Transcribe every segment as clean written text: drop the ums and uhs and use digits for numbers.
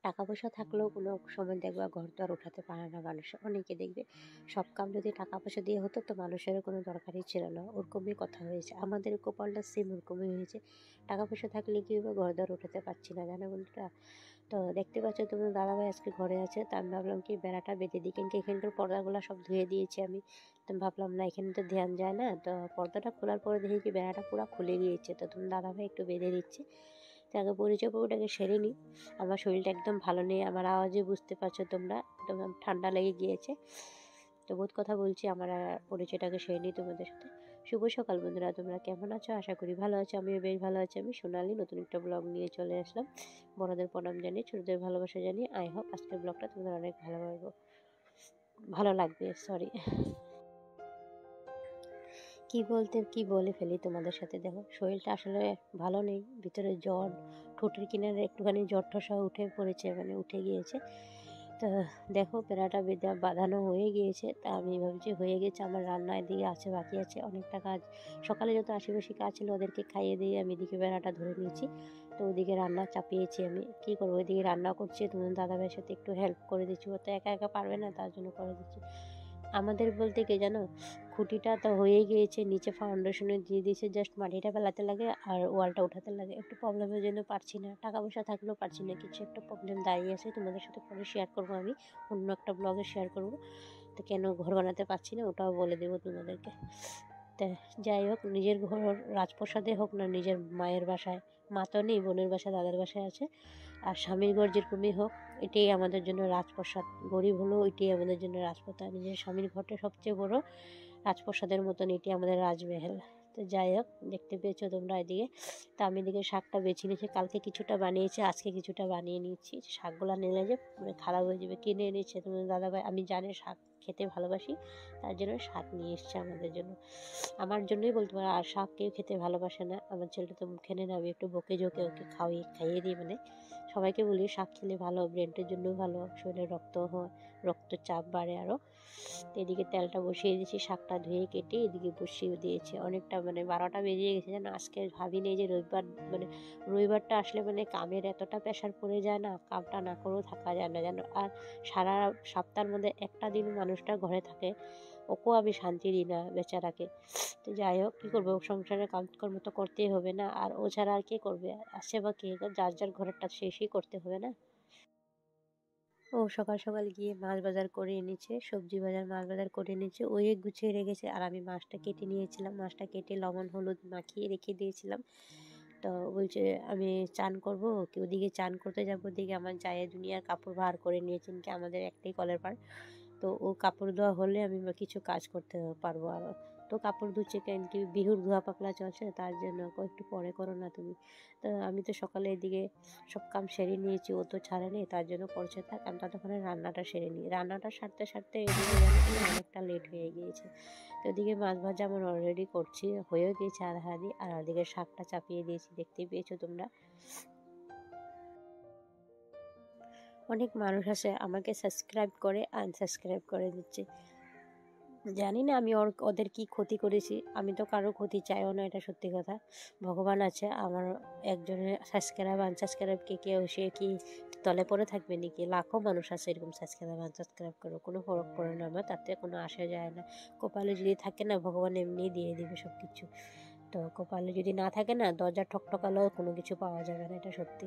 টাকা পয়সা থাকলেও কোনো সময় দেখবা ঘর তো আর উঠাতে পারে না মানুষ। অনেকে দেখবে সব কাম যদি টাকা পয়সা দিয়ে হতো তো মানুষের কোনো দরকারই ছিল না, ওরকমই কথা হয়েছে। আমাদের কপালটা সেম ওরকমই হয়েছে। টাকা পয়সা থাকলে কি হবে, ঘর দর উঠাতে পারছি না, জানো বন্ধুরা। তো দেখতে পাচ্ছ তোমার দাদাভাই আজকে ঘরে আছে, তা আমি ভাবলাম কি বেড়াটা বেঁধে দিই, কিন্তু এখানকার পর্দাগুলো সব ধুয়ে দিয়েছি আমি। তো ভাবলাম না, এখানে তো ধ্যান যায় না, তো পর্দাটা খোলার পরে দেখি কি বেড়াটা পুরো খুলে গিয়েছে। তো তোমার দাদাভাই একটু বেঁধে দিচ্ছে। তো আগে পরিচয় পর্বটাকে সেরে নিই। আমার শরীরটা একদম ভালো নেই, আমার আওয়াজে বুঝতে পারছো তোমরা, একদম ঠান্ডা লেগে গিয়েছে। তো বহুত কথা বলছি, আমার পরিচয়টাকে সেরে নিই তোমাদের সাথে। শুভ সকাল বন্ধুরা, তোমরা কেমন আছো? আশা করি ভালো আছো, আমিও বেশ ভালো আছি। আমি সোনালি নতুন একটা ব্লগ নিয়ে চলে আসলাম। বড়দের প্রণাম জানিয়ে, ছোটদের ভালোবাসা জানিয়ে আই হোপ আজকের ব্লগটা তোমাদের অনেক ভালো লাগবে। সরি, কি বলে ফেলি তোমাদের সাথে। দেখো শরীরটা আসলে ভালো নেই, ভিতরে জ্বর, ঠোঁটের কিনারে একটুখানি জ্বর ঠসা উঠে পড়েছে, মানে উঠে গিয়েছে। তো দেখো বেড়াটা বাঁধানো হয়ে গিয়েছে। তা আমি ভাবছি হয়ে গেছে, আমার রান্না এদিকে আছে, বাকি আছে অনেকটা কাজ। সকালে যত আশেপাশে কাজ ছিল ওদেরকে খাইয়ে দিয়ে আমি এদিকে বেড়াটা ধরে নিয়েছি। তো ওদিকে রান্না চাপিয়েছি। আমি কি করবো, ওইদিকে রান্না করছি, তোমার দাদাভাইয়ের সাথে একটু হেল্প করে দিচ্ছি। ও তো একা একা পারবে না, তার জন্য করে দিচ্ছি। আমাদের বলতে কি জানো, খুঁটিটা তো হয়েই গিয়েছে, নিচে ফাউন্ডেশনে দিয়ে দিয়েছে, জাস্ট মাটিটা ফেলাতে লাগে আর ওয়ালটা উঠাতে লাগে। একটু প্রবলেমের জন্য পারছি না, টাকা পয়সা থাকলেও পারছি না, কিছু একটা প্রবলেম দাঁড়িয়ে আছে, তোমাদের সাথে পরে শেয়ার করবো, আমি অন্য একটা ব্লগে শেয়ার করবো। তো কেন ঘর বানাতে পারছি না ওটাও বলে দেবো তোমাদেরকে। তা যাই হোক, নিজের ঘর রাজপ্রাসাদে হোক না নিজের মায়ের বাসায়, মা তো নেই, বোনের বাসায় দাদার বাসায় আছে, আর স্বামীর ঘর যেরকমই হোক, এটাই আমাদের জন্য রাজপ্রাসাদ। গরিব হলেও এটাই আমাদের জন্য রাজপ্রাসাদ। নিজের স্বামীর ঘরটা সবচেয়ে বড় রাজপ্রাসাদের মতন, এটি আমাদের রাজমহল। তো যাই হোক, দেখতে পেয়েছো তোমরা এদিকে। তা আমি এদিকে শাকটা বেছে নিয়েছি, কালকে কিছুটা বানিয়েছি, আজকে কিছুটা বানিয়ে নিচ্ছি। শাকগুলো নিলে যে খারাপ হয়ে যাবে, কিনে এনেছে তোমার দাদাভাই, আমি জানি শাক খেতে ভালোবাসি, তার জন্য শাক নিয়ে এসছে আমাদের জন্য। আমার জন্যই বলতে পারো, আর শাক কেউ খেতে ভালোবাসে না, আমার ছেলেটা তো খেনে না, আমি একটু বকে ঝোঁকে ওকে খাইয়ে দিই। মানে সবাইকে বলি শাক খেলে ভালো, ব্রেনটের জন্য ভালো, শরীরে রক্ত হয়, রক্তচাপ বাড়ে আরও। তো এদিকে তেলটা বসিয়ে দিয়েছি, শাকটা ধুয়ে কেটে এদিকে বসিয়ে দিয়েছি। অনেকটা 12টা বেজে গেছে যেন। আজকে ভাবিনি যে রবিবার, রবিবারটা আসলে কামের এতটা প্রেশার পড়ে যায় না, কামটা না করেও থাকা যায় না যেন। আর সারা সপ্তাহের মধ্যে একটা দিন মানুষটা ঘরে থাকে, ওকেও আমি শান্তি দিই না বেচারাকে। তো যাই হোক, কী করবো, সংসারের কাজকর্ম তো করতেই হবে না, আর ও ছাড়া আর কে করবে, আসে বা কে, যার যার ঘরেরটা শেষই করতে হবে না। ও সকাল সকাল গিয়ে মাছ বাজার করে এনেছে, সবজি বাজার মাছ বাজার করে এনেছে, ওই গুছিয়ে রেখেছে, আর আমি মাছটা কেটে নিয়েছিলাম, মাছটা কেটে লবণ হলুদ মাখিয়ে রেখে দিয়েছিলাম। তো বলছে আমি চান করবো, কি ওদিকে চান করতে যাবো, ওদিকে আমার জায়ের দুনিয়ার কাপড় ভার করে নিয়েছেন, কি আমাদের একটাই কলের পাড়। তো ও কাপড় ধোয়া হলে আমি কিছু কাজ করতে পারবো আরও। তো কাপড় ধুচ্ছে, কেন কি বিহুর ধোয়া পাকলা চলছে, তার জন্য একটু পরে করো না তুমি। তো আমি তো সকালে এদিকে সব কাম সেরে নিয়েছি, ও তো ছাড়ে নেই, তার জন্য করছে থাক, আমি ততক্ষণে রান্নাটা সেরে নিই। রান্নাটা সারতে সারতে এদিকে যেন অনেকটা লেট হয়ে গিয়েছে। তো ওদিকে মাছ ভাজা আমার অলরেডি করছি, হয়েও গিয়েছে আধা আধি, আর ওদিকে শাকটা চাপিয়ে দিয়েছি, দেখতেই পেয়েছো তোমরা। অনেক মানুষ আছে আমাকে সাবস্ক্রাইব করে আনসাবস্ক্রাইব করে দিচ্ছে, জানি না আমি ওদের কি ক্ষতি করেছি। আমি তো কারো ক্ষতি চাইও না, এটা সত্যি কথা। ভগবান আছে, আমার একজনের সাবস্ক্রাইব আনসাবস্ক্রাইবকে কেউ সে কি তলে পড়ে থাকবে নাকি? লাখো মানুষ আছে এরকম সাবস্ক্রাইব আনসাবস্ক্রাইব করো, কোনো ফরক পড়ে না আমার, তাতে কোনো আসা যায় না। কপালে যদি থাকে না, ভগবান এমনিই দিয়ে দিবে সব কিছু। তো কপালে যদি না থাকে না, দরজা ঠকঠকালেও কোনো কিছু পাওয়া যাবে না, এটা সত্যি।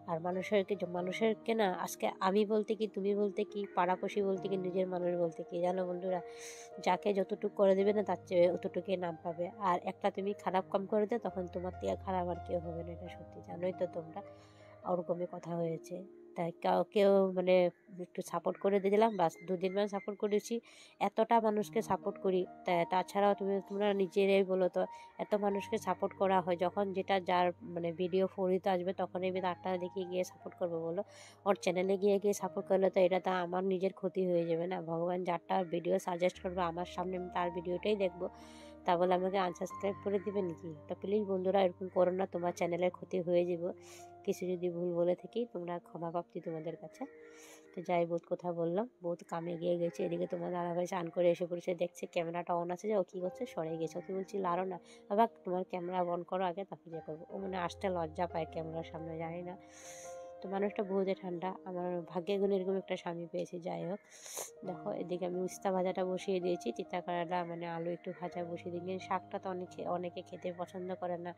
আর মানুষেরকে না, আজকে আমি বলতে কি, তুমি বলতে কি, পাড়াপড়শি বলতে কি, নিজের মানুষ বলতে কি, জানো বন্ধুরা, যাকে যতটুকু করে দেবে না তার চেয়ে অতটুকুই নাম পাবে। আর একটা তুমি খারাপ কাম করে দেয়, তখন তোমার থেকে খারাপ আর কেউ হবে না, এটা সত্যি, জানোই তো তোমরা, ওরকমই কথা হয়েছে। তাই কাউকেও মানে একটু সাপোর্ট করে দিয়ে দিলাম, বাস 2 দিন মানে সাপোর্ট করেছি। এতটা মানুষকে সাপোর্ট করি, তাছাড়াও তোমরা নিজেরাই বলো তো, এত মানুষকে সাপোর্ট করা হয় যখন যেটা যার মানে ভিডিও ফরিতে আসবে তখনই আমি তারটা দেখে গিয়ে সাপোর্ট করবো বলো? ওর চ্যানেলে গিয়ে গিয়ে সাপোর্ট করলে তো এটা তো আমার নিজের ক্ষতি হয়ে যাবে না? ভগবান যারটা ভিডিও সাজেস্ট করবে আমার সামনে আমি তার ভিডিওটাই দেখবো, তা বলে আমাকে আনসাবস্ক্রাইব করে দিবে নাকি? তো প্লিজ বন্ধুরা এরকম করো না, তোমার চ্যানেলের ক্ষতি হয়ে যাব। কিছু যদি ভুল বলে থাকি তোমরা ক্ষমা প্রাপ্তি তোমাদের কাছে। তো যাই বহুত কথা বললাম, বহুত কামে গিয়ে গেছে। এদিকে তোমার দাদাভাই স্নান করে এসে পড়েছে, দেখছে ক্যামেরাটা অন আছে, যে ও কী করছে সরে গেছে। ওকে বলছি লারো না বাবা, তোমার ক্যামেরা অন করো আগে, তারপর যে করবো। ও মানে আসতে লজ্জা পায় ক্যামেরার সামনে, জানি না। তো মানুষটা বহুতে ঠান্ডা, আমার ভাগ্যে গুণে এরকম একটা স্বামী পেয়েছি। যাই হোক, দেখো এদিকে আমি উস্তা ভাজাটা বসিয়ে দিয়েছি, তিতা কারলা মানে আলু একটু ভাজা বসিয়ে দিই। শাকটা তো অনেকে খেতে পছন্দ করে না,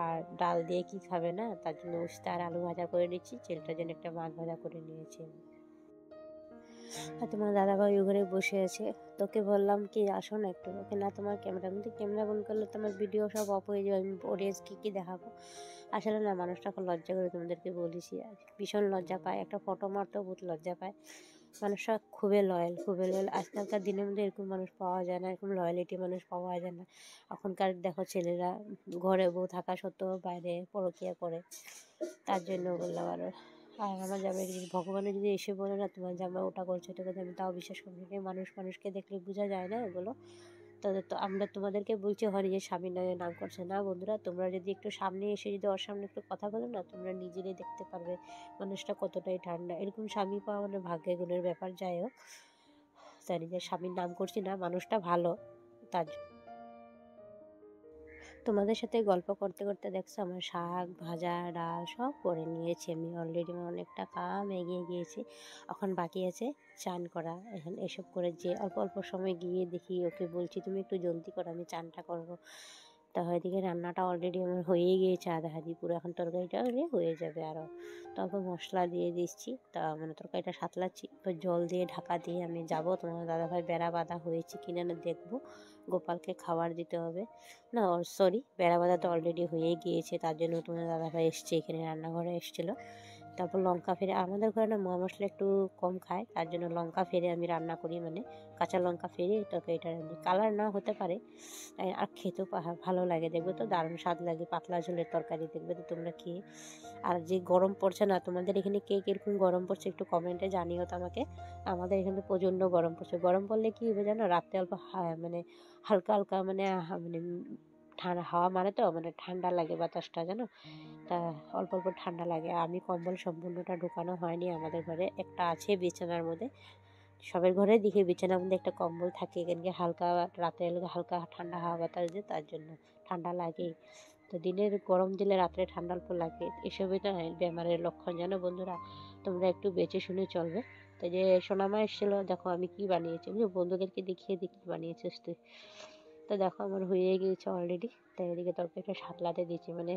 আর ডাল দিয়ে কি খাবে না, তার জন্য উস্তা আর আলু ভাজা করে নিচ্ছি। ছেলেটার জন্য একটা মাছ ভাজা করে নিয়েছি। আর তোমার দাদাভাই ঘরে বসে আছে, তোকে বললাম কি আসো না একটু, ওকে না তোমার ক্যামেরা, কিন্তু ক্যামেরা বন্ধ করলে তোমার ভিডিও সব অফ হয়ে যাবে, আমি অডিয়েন্সকে কী দেখাবো? আসলে না মানুষটা খুব লজ্জা করে, তোমাদেরকে বলেছি, আর ভীষণ লজ্জা পায়, একটা ফটো মারতেও বহুত লজ্জা পায়। মানুষটা খুবই লয়াল। আজকালকার দিনের মধ্যে এরকম মানুষ পাওয়া যায় না, এরকম লয়ালিটি মানুষ পাওয়া যায় না। এখনকার দেখো ছেলেরা ঘরে বউ থাকা সত্ত্বেও বাইরে পরকীয়া করে, তার জন্য বললাম। আর আমার জামাই যদি ভগবানে যদি এসে বলে না তোমার জামাই ওটা করছে এটা করছে, আমি তাও বিশ্বাস করি না। মানুষকে দেখলে বোঝা যায় না এগুলো। তাদের তো আমরা তোমাদেরকে বলছি হয় যে স্বামীর নামে নাম করছে না। বন্ধুরা তোমরা যদি একটু সামনে এসে যদি ওর সামনে একটু কথা বলো না, তোমরা নিজেরাই দেখতে পারবে মানুষটা কতটাই ঠান্ডা। এরকম স্বামী পাওয়া মানে ভাগ্যে গুণের ব্যাপার। যাই হোক, তাই নিজের স্বামীর নাম করছি না, মানুষটা ভালো তার। তোমাদের সাথে গল্প করতে করতে দেখছো আমার শাক ভাজা ডাল সব করে নিয়েছি আমি অলরেডি। আমার অনেকটা কাম এগিয়ে গিয়েছি, এখন বাকি আছে চান করা। এখন এসব করে যে অল্প অল্প সময় গিয়ে দেখি, ওকে বলছি তুমি একটু জলদি করো আমি চানটা করবো। তা এদিকে রান্নাটা অলরেডি আমার হয়েই গিয়েছে আধা হাঁড়ি পুরো, এখন তরকারিটা হয়ে যাবে আরও। তারপর মশলা দিয়ে দিচ্ছি, তা মানে তরকারিটা সাতলাচ্ছি, এবার জল দিয়ে ঢাকা দিয়ে আমি যাব। তোমার দাদাভাই বেড়া বাঁধা হয়েছে কিনা না দেখবো, গোপালকে খাবার দিতে হবে। না সরি, বেড়া বাঁধা তো অলরেডি হয়েই গিয়েছে, তার জন্য তোমার দাদাভাই এসছে এখানে রান্নাঘরে এসেছিলো। তারপর লঙ্কা ফেরে, আমাদের ঘরে না মা মশলা একটু কম খায়, তার জন্য লঙ্কা ফেরে আমি রান্না করি, মানে কাঁচা লঙ্কা ফেরে তরকারিটা রান্নি। কালার না হতে পারে, আর খেতেও ভালো লাগে, দেখবে তো দারুণ স্বাদ লাগে, পাতলা ঝোলের তরকারি, দেখবে তো তোমরা খেয়ে। আর যে গরম পড়ছে না, তোমাদের এখানে কে কীরকম গরম পড়ছে একটু কমেন্টে জানিও তো আমাকে। আমাদের এখানে প্রচণ্ড গরম পড়ছে। গরম পড়লে কী হবে জানো, রাত্রে অল্প মানে হালকা হালকা মানে মানে ঠান্ডা হাওয়া মারে, তো মানে ঠান্ডা লাগে বাতাসটা জানো, তা অল্প অল্প ঠান্ডা লাগে। আমি কম্বল সম্পূর্ণটা ঢোকানো হয়নি, আমাদের ঘরে একটা আছে বিছানার মধ্যে, সবার ঘরে দেখি বিছানার মধ্যে একটা কম্বল থাকে, এখানকে হালকা রাতে হালকা ঠান্ডা হাওয়া বাতাস দিয়ে, তার জন্য ঠান্ডা লাগেই। তো দিনের গরম দিলে রাত্রে ঠান্ডা অল্প লাগে, এসবই তো বেমারের লক্ষণ জানো বন্ধুরা, তোমরা একটু বেঁচে শুনে চলবে। তো যে সোনামা এসেছিলো, দেখো আমি কি বানিয়েছি, আমি বন্ধুদেরকে দেখিয়ে দিই কী বানিয়েছিস তুই। তো দেখো আমার হয়ে গিয়েছে অলরেডি, তাই এদিকে তরকারিটা সাতলাতে দিয়েছি, মানে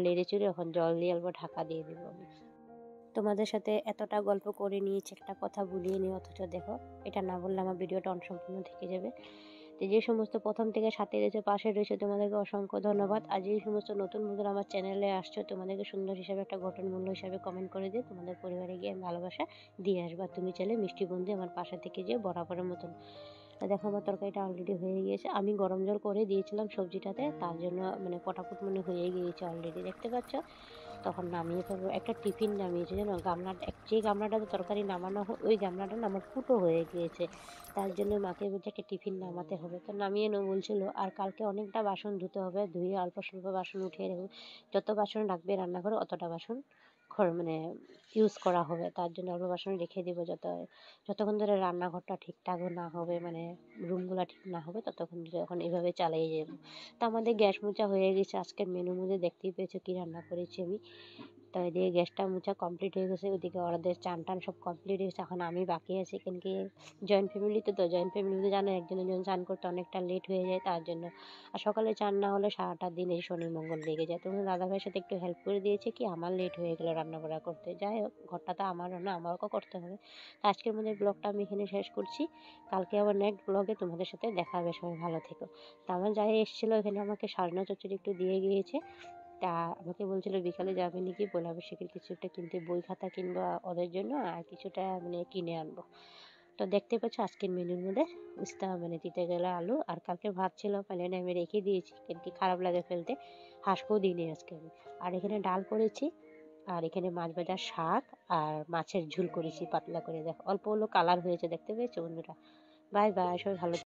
লেড়ে চুড়ে এখন জল দিয়ে অল্প ঢাকা দিয়ে দেবো আমি। তোমাদের সাথে এতটা গল্প করে নিয়েছি, একটা কথা ভুলিয়ে নিই, অথচ দেখো এটা না বললে আমার ভিডিওটা অসম্পূর্ণ থেকে যাবে। তো যে সমস্ত প্রথম থেকে সাথে রয়েছে পাশে রয়েছে তোমাদেরকে অসংখ্য ধন্যবাদ। আর যে সমস্ত নতুন বন্ধুরা আমার চ্যানেলে আসছো, তোমাদেরকে সুন্দর হিসাবে একটা গঠনমূল্য হিসাবে কমেন্ট করে দিয়ে তোমাদের পরিবারে গিয়ে আমি ভালোবাসা দিয়ে আসবো। তুমি চাইলে মিষ্টি বন্ধু আমার পাশে থেকে যে বরাবরের মতন। দেখো আমার তরকারিটা অলরেডি হয়ে গিয়েছে, আমি গরম জল করে দিয়েছিলাম সবজিটাতে, তার জন্য মানে পটাপট মনে হয়ে গিয়েছে অলরেডি, দেখতে পাচ্ছ। তখন নামিয়ে ফেলবো, একটা টিফিন নামিয়েছি জানো, গামলাটা যে গামলাটাতে তরকারি নামানো হয় ওই গামলাটা না আমার ফুটো হয়ে গিয়েছে, তার জন্য মাকে বলছে একটা টিফিন নামাতে হবে, তো নামিয়ে নেবো বলছিল। আর কালকে অনেকটা বাসন ধুতে হবে, ধুয়ে অল্প স্বল্প বাসন উঠিয়ে রাখবো, যত বাসন রাখবে রান্নাঘরে অতটা বাসন মানে ইউজ করা হবে, তার জন্য অল্প বাসন রেখে দেবো। যতক্ষণ ধরে রান্নাঘরটা ঠিকঠাক না হবে, মানে রুমগুলো ঠিক না হবে, ততক্ষণ ধরে এখন এভাবে চালিয়ে যাবো। তো আমাদের গ্যাস মোচা হয়ে গেছে, আজকের মেনুর মধ্যে দেখতেই পেয়েছো কী রান্না করেছি আমি। তো এদিকে গ্যাসটা মোছা কমপ্লিট হয়ে গেছে, ওদিকে ওদের চান টান সব কমপ্লিট হয়েছে, এখন আমি বাকি আছি। কেনকি জয়েন্ট ফ্যামিলিতে, তো জয়েন্ট ফ্যামিলিতে জানো একজন একজন চান করতে অনেকটা লেট হয়ে যায়, তার জন্য। আর সকালে চান না হলে সারাটা দিন এই শনি মঙ্গল লেগে যায়। তোমার দাদাভাইয়ের সাথে একটু হেল্প করে দিয়েছে, কি আমার লেট হয়ে গেলো রান্না বান্না করতে। যাই হোক, ঘরটা তো আমারও না, আমারও করতে হবে। তো আজকের মধ্যে ব্লগটা আমি এখানে শেষ করছি, কালকে আবার নেক্সট ব্লগে তোমাদের সাথে দেখা হবে। সবাই ভালো থেকো। তো আমার যাই এসেছিলো এখানে আমাকে সাজনা চচ্চড়ি একটু দিয়ে গিয়েছে, তা আমাকে বলছিল বিকালে যাবে নাকি পয়লা বৈশাখের কিছু একটা কিনতে, বই খাতা কিনবো ওদের জন্য আর কিছুটা মানে কিনে আনবো। তো দেখতে পাচ্ছ আজকের মেনুর মধ্যে উস্তা মানে তিতে গেলা আলু আর কালকে ভাত ছিল প্যালেনে আমি রেখে দিয়েছি, কেন কি খারাপ লাগে ফেলতে, হাঁসকেও দিইনি আজকে আমি। আর এখানে ডাল করেছি, আর এখানে মাছ ভাজা, শাক আর মাছের ঝোল করেছি পাতলা করে। দেখো অল্প হলো কালার হয়েছে, দেখতে পেয়েছো বন্ধুরা। বাই বাই, সবাই ভালো